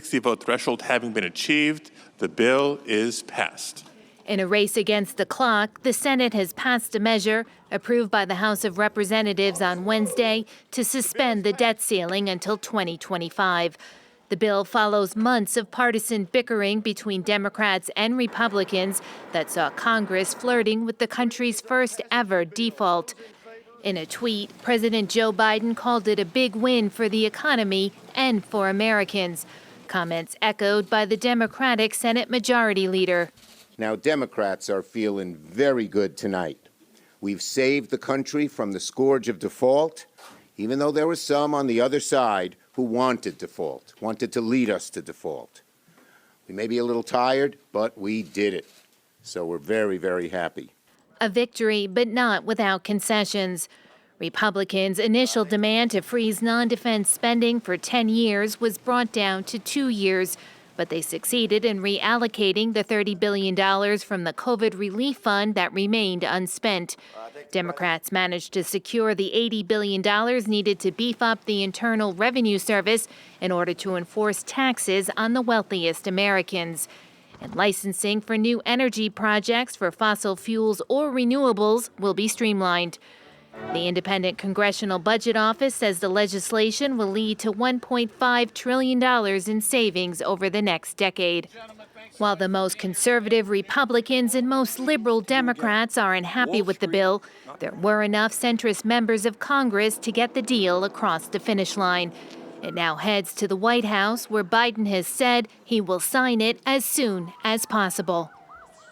60-vote threshold having been achieved, the bill is passed. In a race against the clock, the Senate has passed a measure approved by the House of Representatives on Wednesday to suspend the debt ceiling until 2025. The bill follows months of partisan bickering between Democrats and Republicans that saw Congress flirting with the country's first ever default. In a tweet, President Joe Biden called it a big win for the economy and for Americans. Comments echoed by the Democratic Senate Majority Leader. Now, Democrats are feeling very good tonight. We've saved the country from the scourge of default, even though there were some on the other side who wanted default, wanted to lead us to default. We may be a little tired, but we did it. So we're very, very happy. A victory, but not without concessions. Republicans' initial demand to freeze non-defense spending for 10 years was brought down to 2 years, but they succeeded in reallocating the $30 billion from the COVID relief fund that remained unspent. Democrats managed to secure the $80 billion needed to beef up the Internal Revenue Service in order to enforce taxes on the wealthiest Americans. And licensing for new energy projects for fossil fuels or renewables will be streamlined. The Independent Congressional Budget Office says the legislation will lead to $1.5 trillion in savings over the next decade. While the most conservative Republicans and most liberal Democrats are unhappy with the bill, there were enough centrist members of Congress to get the deal across the finish line. It now heads to the White House, where Biden has said he will sign it as soon as possible.